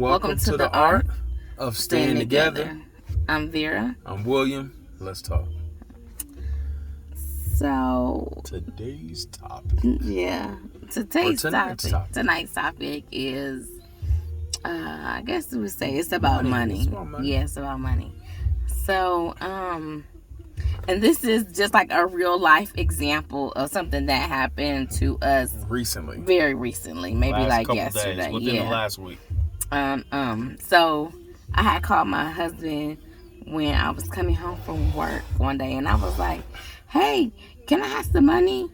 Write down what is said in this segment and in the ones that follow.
Welcome to the art of staying together. I'm Vera. I'm William. Let's talk. So today's topic. Yeah. Tonight's topic is I guess we would say it's about money. Yeah, it's about money. So, and this is just like a real life example of something that happened to us recently. Very recently. Maybe like yesterday. Days, within the last week. So I had called my husband when I was coming home from work one day, and I was like, "Hey, can I have some money?"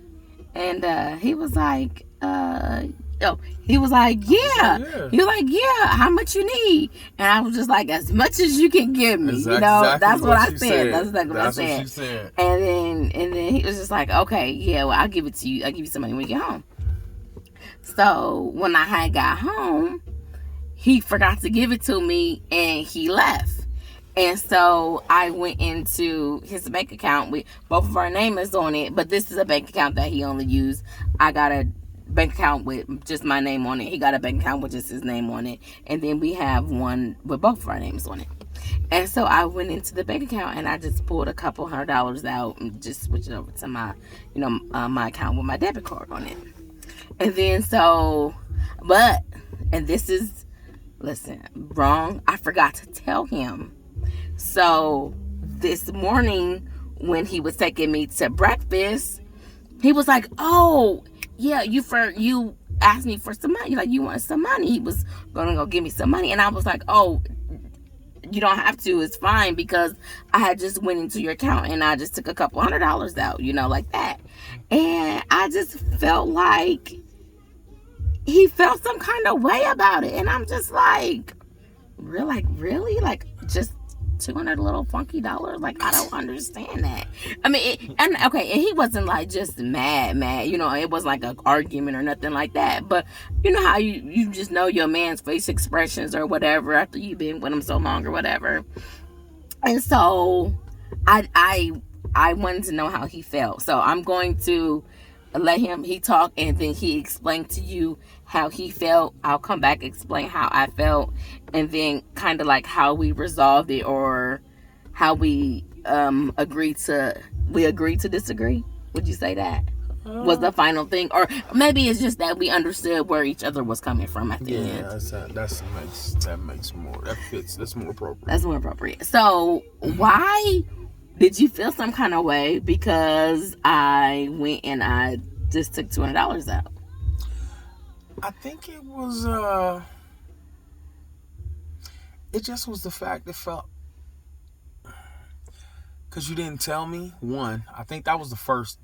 And he was like, yeah. He was like, how much you need? And I was just like, as much as you can give me. That's what I said. That's exactly what I said. What she said. And then he was just like, okay, yeah, well, I'll give it to you. I'll give you some money when you get home. So when I had got home, he forgot to give it to me and he left. And so I went into his bank account with both of our names on it, but this is a bank account that he only used. I got a bank account with just my name on it. He got a bank account with just his name on it. And then we have one with both of our names on it. And so I went into the bank account and I just pulled a couple $100 out and just switched it over to my, my account with my debit card on it. And then wrong. I forgot to tell him. So this morning when he was taking me to breakfast, he was like, "Oh, yeah, you asked me for some money. Like, you want some money." He was gonna go give me some money, and I was like, "Oh, you don't have to. It's fine," because I had just went into your account and I just took a couple $100 out, like that. And I just felt like he felt some kind of way about it, and I'm just like, really, like just $200 little funky dollars. Like, I don't understand that. I mean, and he wasn't like just mad. It wasn't like an argument or nothing like that. But you know how you just know your man's face expressions or whatever after you've been with him so long or whatever. And so I wanted to know how he felt. So I'm going to let he talk, and then he explained to you how he felt. I'll come back, explain how I felt, and then kind of like how we resolved it, or how we agreed to disagree. Would you say that was the final thing? Or maybe it's just that we understood where each other was coming from at the end. That makes more, that fits, that's more appropriate. That's more appropriate. So why did you feel some kind of way because I went and I just took $200 out? I think it was, it just was the fact it felt, because you didn't tell me. One, I think that was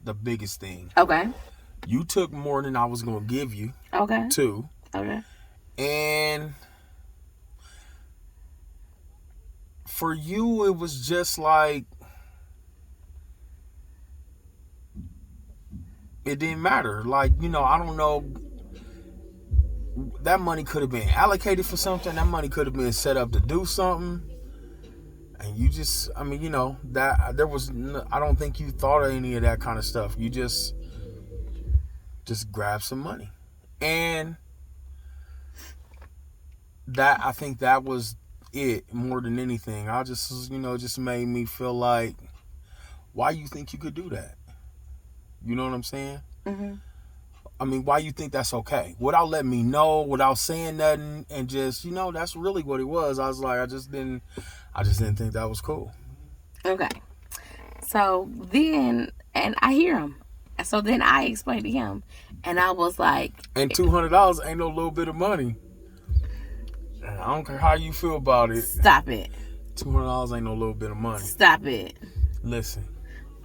the biggest thing. Okay. You took more than I was going to give you. Okay. Two. Okay. And for you, it was just like, it didn't matter. Like, I don't know. That money could have been allocated for something. That money could have been set up to do something. And you just, that there was, I don't think you thought of any of that kind of stuff. You just grabbed some money. And I think that was it more than anything. I just, just made me feel like, why you think you could do that? You know what I'm saying? Mm-hmm. I mean, why you think that's okay? Without letting me know, without saying nothing, and just, that's really what it was. I was like, I just didn't think that was cool. Okay. So then, and I hear him. So then I explained to him, and I was like, and $200 ain't no little bit of money. I don't care how you feel about it. Stop it. $200 ain't no little bit of money. Stop it. Listen.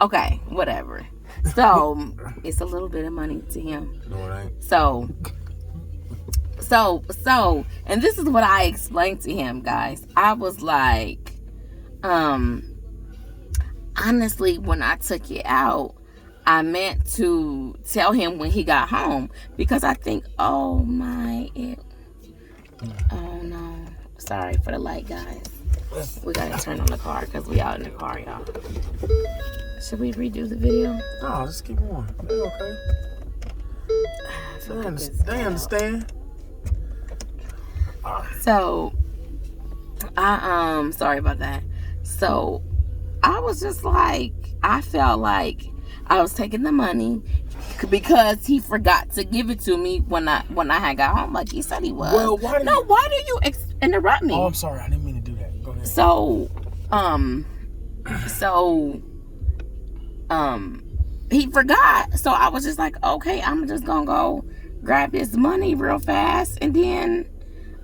Okay, whatever. So it's a little bit of money to him. No, it ain't. So, and this is what I explained to him, guys. I was like, honestly, when I took it out, I meant to tell him when he got home, because I think, oh no, sorry for the light, guys. We gotta turn on the car because we out in the car, y'all. Should we redo the video? No, just keep going. They okay. They understand. So sorry about that. So I was just like, I felt like I was taking the money because he forgot to give it to me when I had got home, like he said he was. Well, why do you interrupt me? Oh, I'm sorry, I didn't mean to do that. Go ahead. He forgot. So I was just like, okay, I'm just gonna go grab this money real fast, and then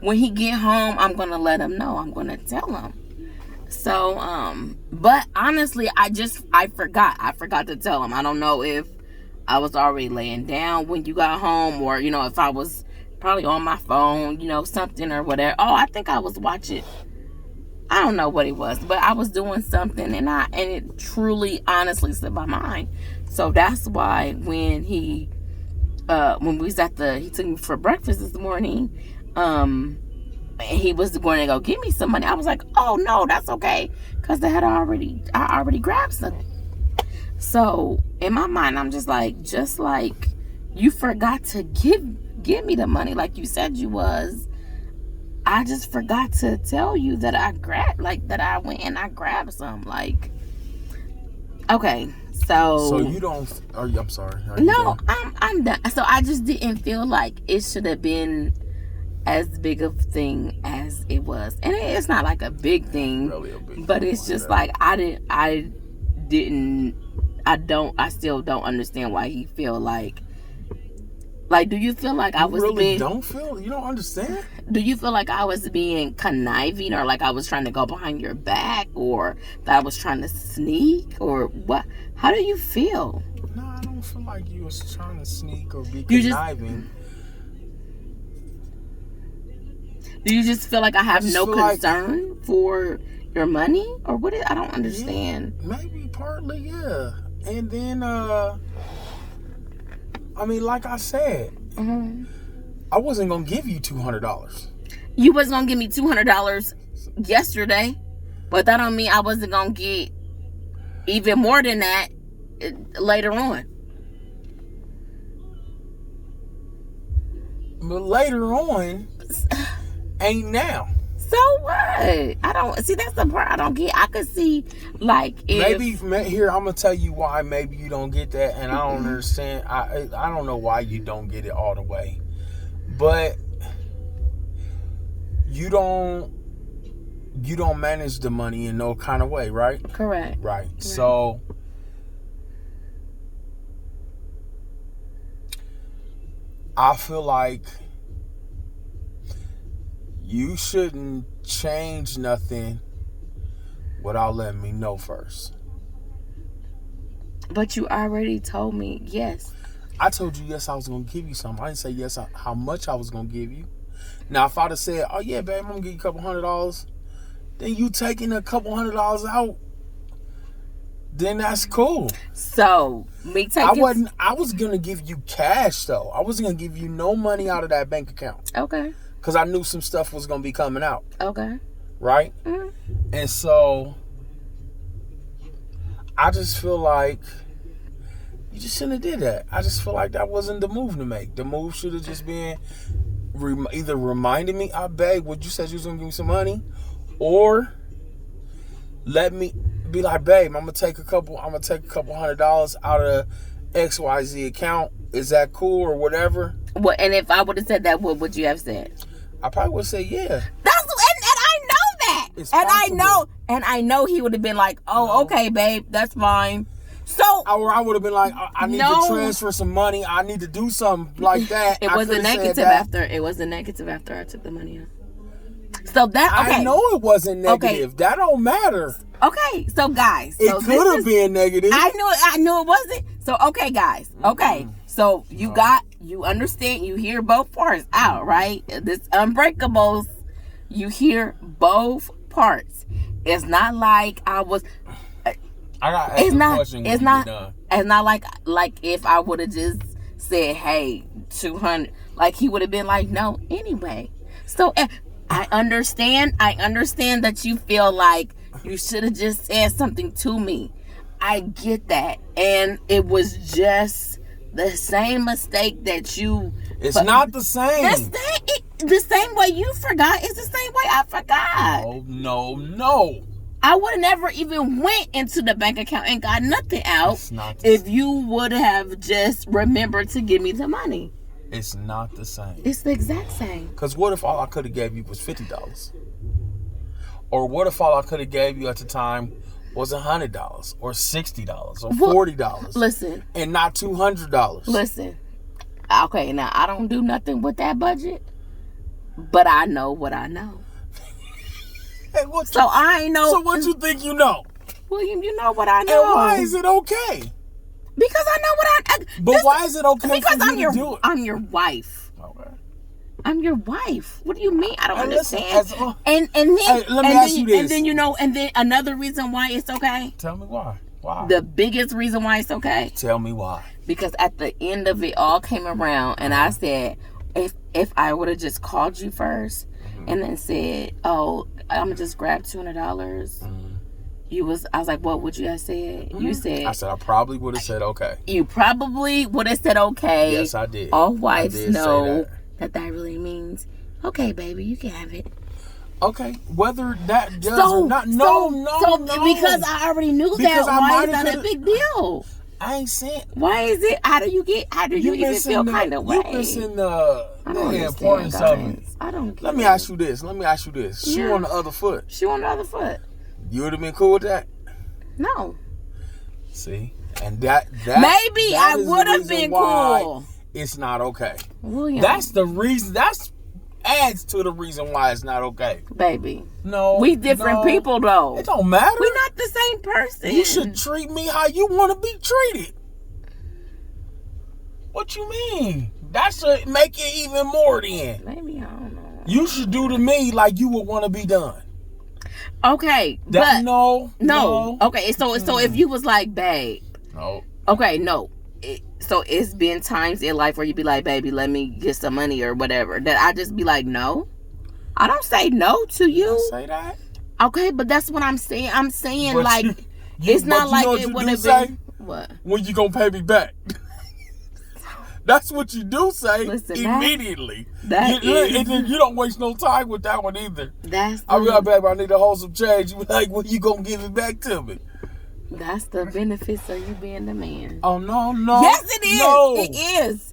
when he get home, I'm gonna let him know. I'm gonna tell him. So, but honestly, I forgot. I forgot to tell him. I don't know if I was already laying down when you got home, or, you know, if I was probably on my phone, you know, something or whatever. Oh, I think I was watching. I don't know what it was, but I was doing something, and it truly, honestly slipped my mind. So that's why when he took me for breakfast this morning, he was going to go give me some money. I was like, oh no, that's okay, because I already grabbed something. So in my mind, I'm just like you forgot to give me the money like you said you was. I just forgot to tell you that I went and I grabbed some. Like, okay, so you don't. I'm sorry. No, I'm done. So I just didn't feel like it should have been as big of a thing as it was, and it's not like a big thing, really a big but it's just like I still don't understand why he feel like. Do you feel like I was you don't understand? Do you feel like I was being conniving, or like I was trying to go behind your back, or that I was trying to sneak, or what? How do you feel? No, I don't feel like you was trying to sneak or be conniving. Do you just feel like I have no concern for your money, or what? I don't understand. Yeah, maybe partly, yeah. And then, I mean, like I said, I wasn't gonna give you $200. You wasn't gonna give me $200 yesterday, but that don't mean I wasn't gonna get even more than that later on. But later on ain't now. So what? I don't see. That's the part I don't get. I could see, like, if maybe here I'm gonna tell you why maybe you don't get that, and I don't understand. I don't know why you don't get it all the way, but you don't manage the money in no kind of way, right? Correct. Right. So I feel like you shouldn't change nothing without letting me know first. But you already told me yes. I told you yes, I was going to give you something. I didn't say yes, how much I was going to give you. Now, if I'd have said, oh yeah, babe, I'm going to give you a couple $100, then you taking a couple $100 out, then that's cool. So, me taking... I was going to give you cash, though. I wasn't going to give you no money out of that bank account. Okay. Because I knew some stuff was going to be coming out. Okay. Right? Mm-hmm. And so, I just feel like you just shouldn't have did that. I just feel like that wasn't the move to make. The move should have just been either reminding me, I beg, what you said you was going to give me some money, or let me be like, babe, I'm gonna take a couple $100 out of XYZ account. Is that cool or whatever? What? And if I would have said that, what would you have said? I probably would say yeah. And I know that. It's possible. I know he would have been like, oh, no. Okay, babe, that's fine. So, or I would have been like, I need to transfer some money. I need to do something like that. It was a negative after. It was a negative after I took the money out. So that, okay. I know it wasn't negative. Okay. That don't matter. Okay, so guys, it could have been negative. I knew it wasn't. So okay, guys, okay. So you understand. You hear both parts out, right? This Unbreakables, you hear both parts. It's not like I was. I got to ask a question. It's not like if I would have just said, "Hey, 200," like he would have been like, "No," anyway. So I understand that you feel like you should have just said something to me. I get that. And it was just the same mistake that you... It's not the same. the same way you forgot is the same way I forgot. No. I would have never even went into the bank account and got nothing out if you would have just remembered to give me the money. It's not the same. It's the exact same. Because what if all I could have gave you was $50? Or what if all I could have gave you at the time was $100 or $60 or $40? Listen. And not $200. Listen. Okay, now I don't do nothing with that budget, but I know what I know. Hey, I know. So what you think you know? William, you know what I know. And why is it okay? Because I know what I. But why is it okay because for you to do it? I'm your wife. Okay. I'm your wife. What do you mean? I don't understand. Listen, and then let me ask you this. And then and then another reason why it's okay. Tell me why. Why? The biggest reason why it's okay. Tell me why. Because at the end of it all came around, and I said, if I would have just called you first, and then said, "Oh, I'm gonna just grab $200," I was like, "What would you have said?" You said, I said I probably would have said okay. You probably would have said okay. Yes, I did. All wives know that really means, okay, baby, you can have it. Okay, whether that does or not, no. Because I already knew that. Why is that a big deal? I ain't saying. Why is it? How do you even feel kind of way? You missing the importance of it. I don't get Let me ask you this. Shoe on the other foot. Shoe on the other foot. You would have been cool with that? No. See? And that maybe I would have been cool. It's not okay. William. That's the reason. That's adds to the reason why it's not okay. Baby. No. We different people though. It don't matter. We're not the same person. You should treat me how you want to be treated. What you mean? That should make it even more then. Maybe, I don't know. You should do to me like you would want to be done. Okay. No. Okay, so if you was like, babe. No. Okay, no. So it's been times in life where you be like, baby, let me get some money or whatever. That I just be like, no. I don't say no to you. I say that. Okay, but that's what I'm saying. I'm saying but like it's not like it would have been. What? When you gonna pay me back? That's what you do say. Listen, immediately. And then you don't waste no time with that one either. I'll be like, baby, I need to hold some change. You be like, when you gonna give it back to me? That's the benefits of you being the man. Oh, no. Yes, it is.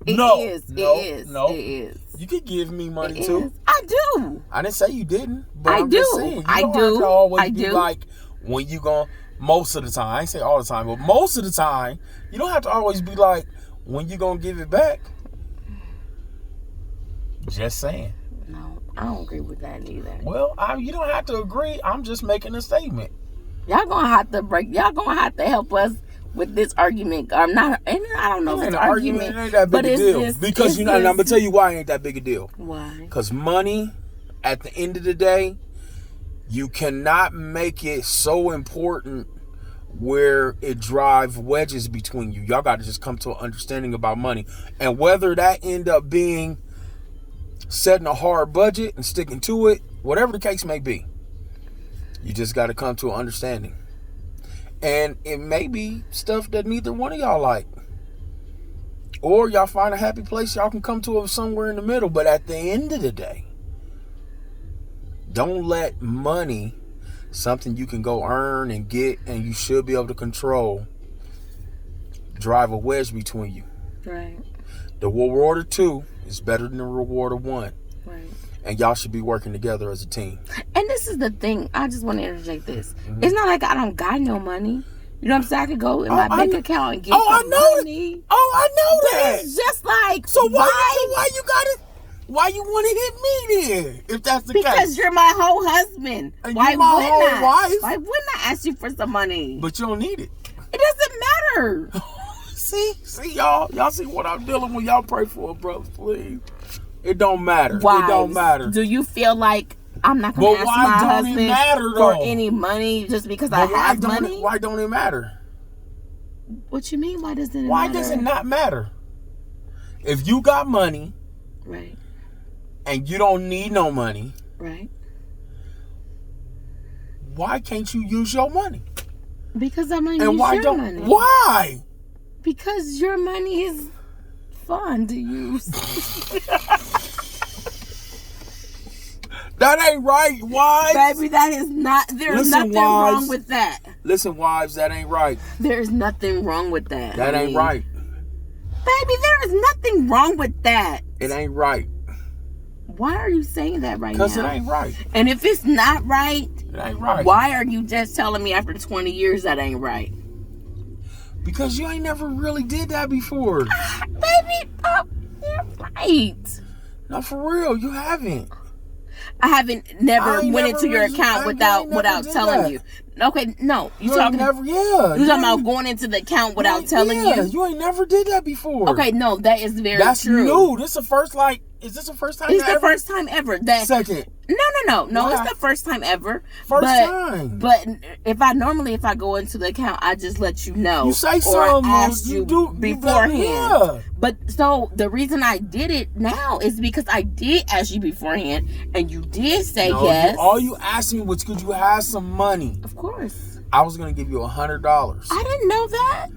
No. It is. It is. You could give me money, it too. Is. I do. I didn't say you didn't. But I'm just saying, you I don't do. Have to always I be do. like, when you gonna, most of the time. I ain't say all the time, but most of the time, you don't have to always be like, when you gonna give it back? Just saying. No, I don't agree with that either. Well, you don't have to agree. I'm just making a statement. Y'all gonna have to help us with this argument. I'm not, and I don't know if it's argument. It ain't that big a deal. Because and I'm gonna tell you why it ain't that big a deal. Why? Because money, at the end of the day, you cannot make it so important where it drives wedges between you. Y'all got to just come to an understanding about money. And whether that end up being setting a hard budget and sticking to it, whatever the case may be, you just got to come to an understanding. And it may be stuff that neither one of y'all like. Or y'all find a happy place, y'all can come to somewhere in the middle. But at the end of the day, don't let money, something you can go earn and get and you should be able to control, drive a wedge between you. Right. The reward of two is better than the reward of one. Right. And y'all should be working together as a team. And this is the thing. I just want to interject this. Mm-hmm. It's not like I don't got no money. You know what I'm saying? I could go in my bank account and get some money. I know that. It's just like, so why you want to hit me then? If that's the case. Because you're my whole husband. And why wouldn't I? Wife? Why wouldn't I ask you for some money? But you don't need it. It doesn't matter. See y'all see what I'm dealing with. Y'all pray for it, brother, please. It don't matter. Why? It don't matter. Do you feel like I'm not going to ask my husband for any money just because I have money? Why don't it matter? What you mean? Why doesn't it matter? Why does it not matter? If you got money, right, and you don't need no money, right, why can't you use your money? Because I'm going to use your money. Why? Because your money is fun to use. That ain't right, wives. Baby, that is not. There's Listen, nothing wives. wrong with that. Listen, wives, that ain't right. There's nothing wrong with that. That ain't right. Baby, there is nothing wrong with that. It ain't right. Why are you saying that right now? Because it ain't right. And if it's not right, it ain't right. Why are you just telling me after 20 years that ain't right? Because you ain't never really did that before. Baby, you're right. No, for real, you haven't. I haven't never went into your account without telling you. Okay, no. You talking about going into the account without telling you? You ain't never did that before. Okay, no, that is very true. That's new. This is the first, is this the first time It's the first time ever. Second. No, it's the first time ever. First time. But if I go into the account, I just let you know. You say something, or ask you beforehand. Yeah. But so the reason I did it now is because I did ask you beforehand, and you did say yes. All you asked me was, could you have some money? Of course. I was gonna give you $100. I didn't know that.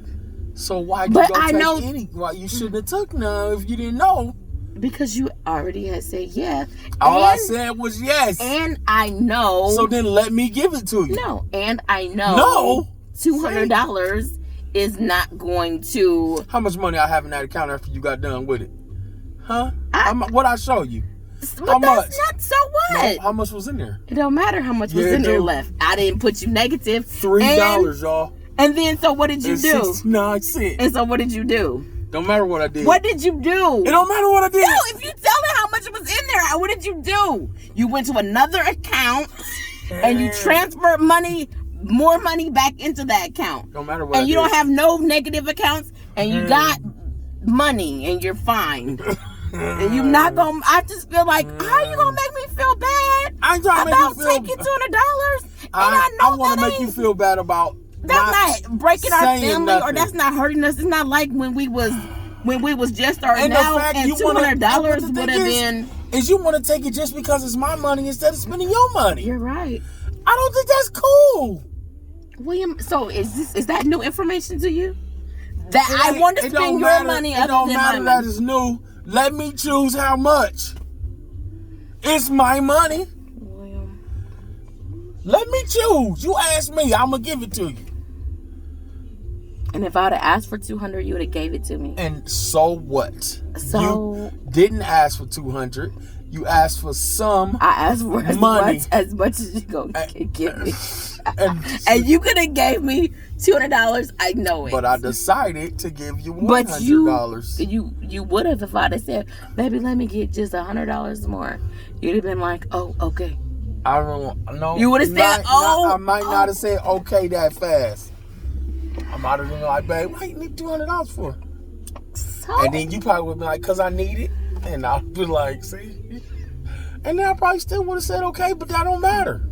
So why did you take any? Why you shouldn't have took none if you didn't know? Because you already had said yes. All I said was yes. And I know. So then let me give it to you. No, and I know. No. $200 is not going to. How much money I have in that account after you got done with it? Huh? What I show you? How much? Not so what? No, how much was in there? It don't matter how much was in there left. I didn't put you negative. $3, y'all. And then so what did you do? 69 cents. And so what did you do? Don't matter what I did. What did you do? It don't matter what I did. No, if you tell me how much was in there, what did you do? You went to another account and you transferred more money back into that account. Don't matter what and you don't have no negative accounts and you got money and you're fine. And you not gonna. I just feel like, how you gonna make me feel bad I ain't trying to about make you feel taking $200? And I want to make you feel bad about. That's not breaking our family, nothing. or that's not hurting us. It's not like when we was just starting out, and $200 would have been. Is you want to take it just because it's my money instead of spending your money? You're right. I don't think that's cool, William. So is that new information to you? That I want to spend your money other than my money. It don't matter that it's new. Let me choose how much. It's my money. William. Let me choose. You ask me, I'm gonna give it to you. And if I would have asked for $200, you would have gave it to me. And so what? So you didn't ask for $200. You asked for some. I asked for as much as you gonna give me. And you could have gave me $200. I know it. But I decided to give you $100. But you would have if I'd have said, baby, let me get just $100 more. You'd have been like, oh, okay. I don't know. You would have said, I might not have said okay that fast. I might have been like, babe, why you need $200 for? So? And then you probably would be like, because I need it. And I'll be like, see? And then I probably still would have said okay, but that don't matter.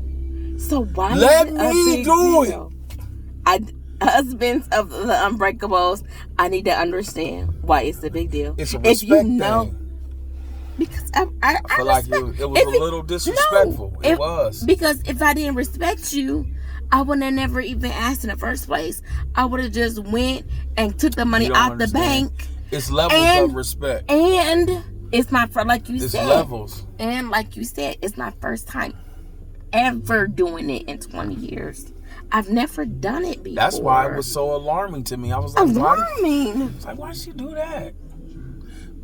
So why let me do it? Husbands of the Unbreakables, I need to understand why it's a big deal. It's a respect thing. Because I feel like it was a little disrespectful. It was. Because if I didn't respect you, I would have never even asked in the first place. I would have just went and took the money out the bank. It's levels of respect. And it's my first, like you said. It's levels. And like you said, it's my first time ever doing it in 20 years. I've never done it before. That's why it was so alarming to me. I was like, why did she do that?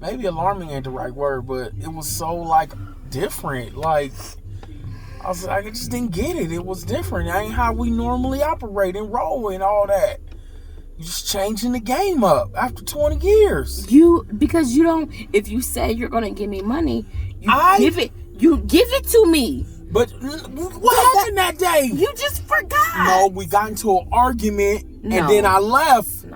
Maybe alarming ain't the right word, but it was so like different. Like I was like, I just didn't get it. It was different. It ain't how we normally operate and roll and all that. You just changing the game up after 20 years. Because you don't. If you say you're gonna give me money, you give it to me. But what happened that day? You just forgot. No, we got into an argument and then I left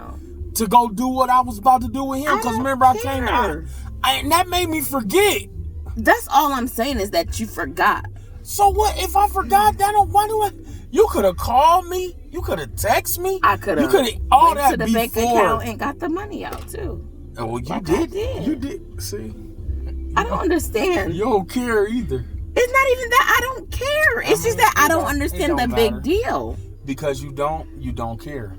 to go do what I was about to do with him. Because remember, I came out and that made me forget. That's all I'm saying is that you forgot. So what if I forgot? You could have called me. You could have texted me. I could have. You could have all that to the bank account and got the money out too. Oh, well, you did. You did. See, I don't understand. You don't care either. It's not even that I don't care. It's just that I don't understand the big deal. Because you don't care.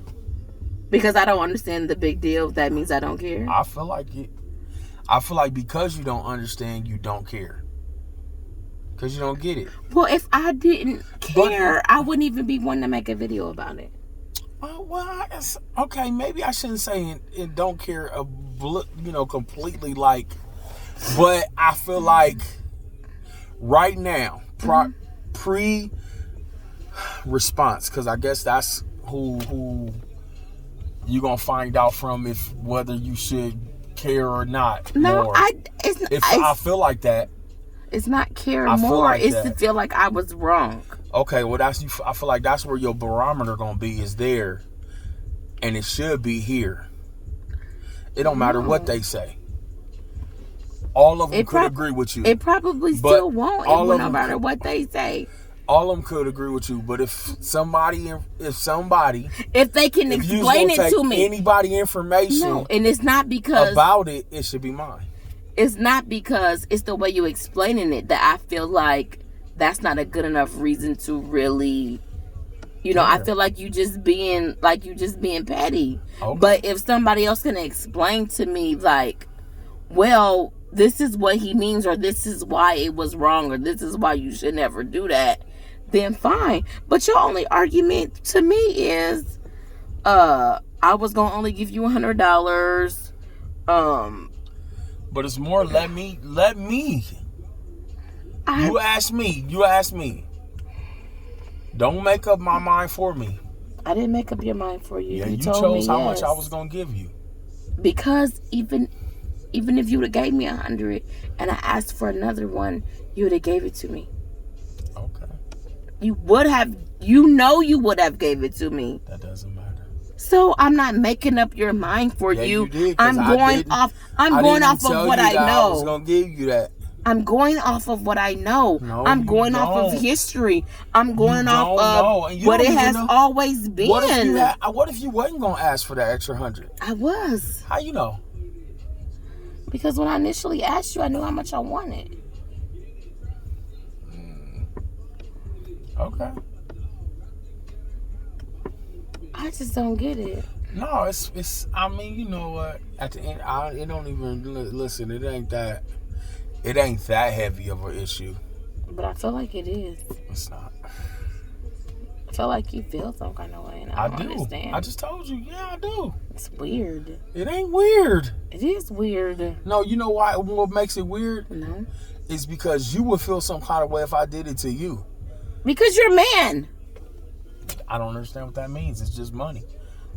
Because I don't understand the big deal, that means I don't care. I feel like it. I feel like because you don't understand, you don't care. Because you don't get it. Well, if I didn't care, I wouldn't even be wanting to make a video about it. Well, okay, maybe I shouldn't say and don't care, completely like, but I feel like right now, pre-response, because I guess that's who you gonna find out from if whether you should care or not. No, more. I feel like that. It's not care more. Like it's to feel like I was wrong. Okay, well I feel like that's where your barometer gonna be is there, and it should be here. It don't matter what they say. All of them could agree with you. It probably still won't. No matter what they say. All of them could agree with you, but if they can explain it to me, anybody information, no, and it's not because about it, it should be mine. It's not because it's the way you explaining it that I feel like that's not a good enough reason to really, I feel like you just being petty. Okay. But if somebody else can explain to me like, well, this is what he means, or this is why it was wrong, or this is why you should never do that, then fine. But your only argument to me is, I was gonna only give you $100. But it's more let me. You ask me. Don't make up my mind for me. I didn't make up your mind for you. Yeah, you chose how much I was gonna give you. Because even if you would have gave me 100 and I asked for another one, you would have gave it to me. Okay. You would have gave it to me. That doesn't matter. So I'm not making up your mind for you. You did, I'm going off of what I know. I was gonna give you that. I'm going off of what I know. No, I'm going off of history. I'm going off of what it has always been. What if you wasn't gonna ask for that extra 100? I was. How you know? Because when I initially asked you, I knew how much I wanted. Okay. I just don't get it. No, it's. I mean, you know what? At the end, it don't even listen. It ain't that heavy of an issue. But I feel like it is. It's not. I feel like you feel some kind of way, and I don't understand. I just told you. Yeah, I do. It's weird. It ain't weird. It is weird. No, you know why? What makes it weird? No. Is because you would feel some kind of way if I did it to you. Because you're a man. I don't understand what that means. It's just money.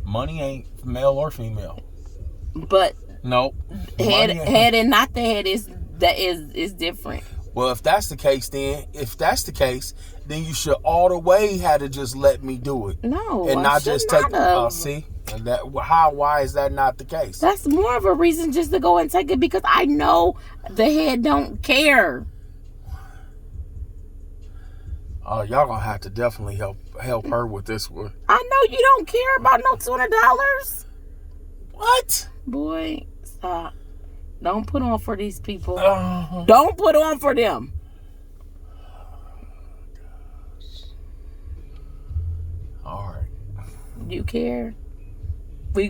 Money ain't male or female. But no, head and not the head is different. Well, if that's the case, then you should all the way had to just let me do it. No, and not just take. See, why is that not the case? That's more of a reason just to go and take it because I know the head don't care. Oh, y'all gonna have to definitely help her with this one. I know you don't care about no $200. What? Boy, stop. Don't put on for these people. Don't put on for them. All right. You care? We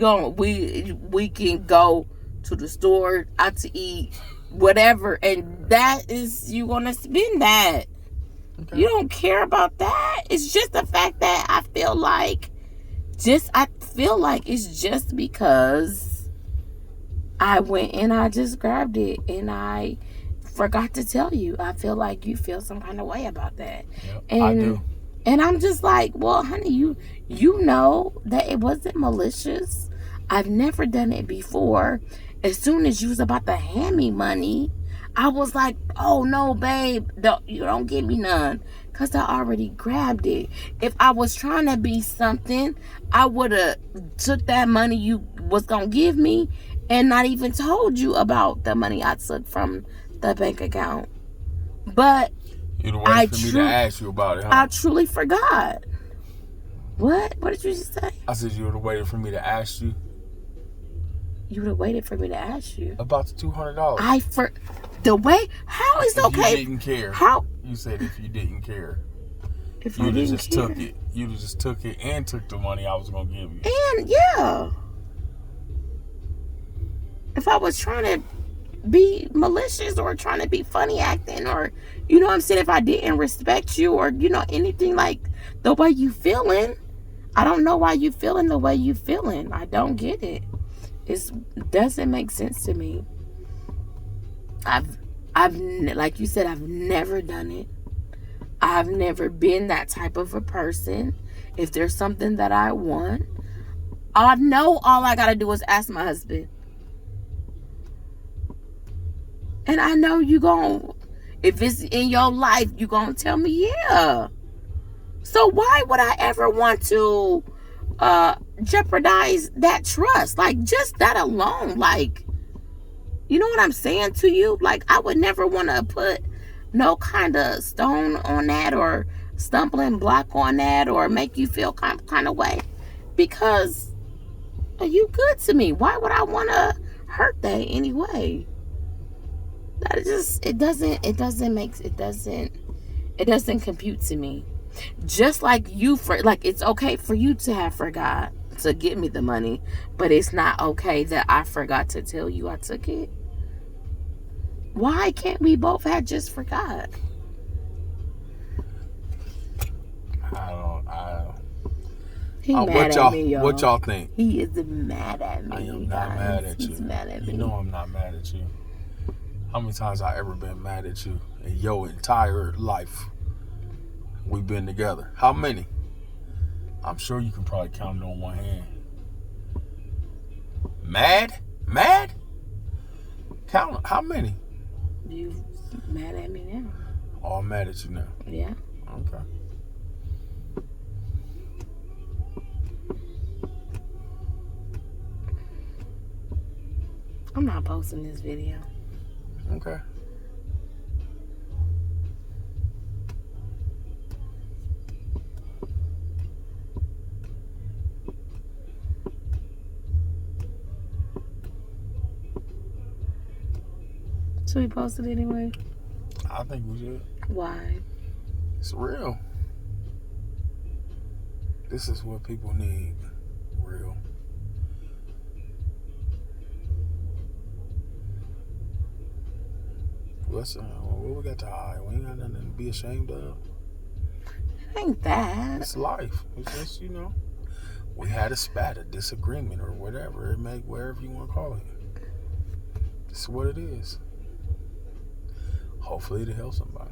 can go to the store, out to eat, whatever, and that is you gonna spend that. Okay. You don't care about that. It's just the fact that I feel like it's just because I went and I just grabbed it and I forgot to tell you. I feel like you feel some kind of way about that. Yep, and I do. And I'm just like, well, honey, you know that it wasn't malicious. I've never done it before. As soon as you was about to hand me money, I was like, oh no, babe, you don't give me none. Because I already grabbed it. If I was trying to be something, I would have took that money you was going to give me and not even told you about the money I took from the bank account. But you'd have waited for me to ask you about it, huh? I truly forgot. What? What did you just say? I said you would have waited for me to ask you. You would have waited for me to ask you about the $200. The way how is okay? You didn't care. How you said if you didn't care? If you didn't just care. took it. You just took it and took the money I was gonna give you. And yeah, if I was trying to be malicious or trying to be funny acting, or you know what I'm saying, if I didn't respect you, or you know, anything like the way you feeling. I don't know why you feeling the way you feeling. I don't get it. It doesn't make sense to me. Like you said, I've never done it. I've never been that type of a person. If there's something that I want, I know all I gotta do is ask my husband. And I know you gon', if it's in your life, you gonna tell me, yeah. So why would I ever want to jeopardize that trust? Like, just that alone, like, you know what I'm saying to you? Like, I would never want to put no kind of stone on that, or stumbling block on that, or make you feel kind of way, because you good to me. Why would I want to hurt that anyway? That just, it doesn't compute to me. Just like like, it's okay for you to have forgot to get me the money, but it's not okay that I forgot to tell you I took it. Why can't we both have just forgot? He mad at me, y'all. What y'all think? He is mad at me. I am not mad at you. He's mad at me. You know I'm not mad at you. How many times I ever been mad at you in your entire life? We've been together. How many? I'm sure you can probably count it on one hand. Mad? Count how many? You mad at me now? Oh, I'm mad at you now. Yeah. Okay. I'm not posting this video. Okay. Should we post it anyway? I think we should. Why? It's real. This is what people need. Real. Listen, what we got to hide? We ain't got nothing to be ashamed of. It ain't that. It's life. It's just, you know, we had a spat, a disagreement, or whatever it may, wherever you want to call it. It's what it is. Hopefully it'll help somebody.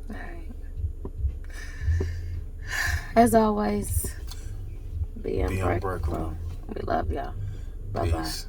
All right. As always, be unbreakable. We love y'all. Bye-bye. Peace.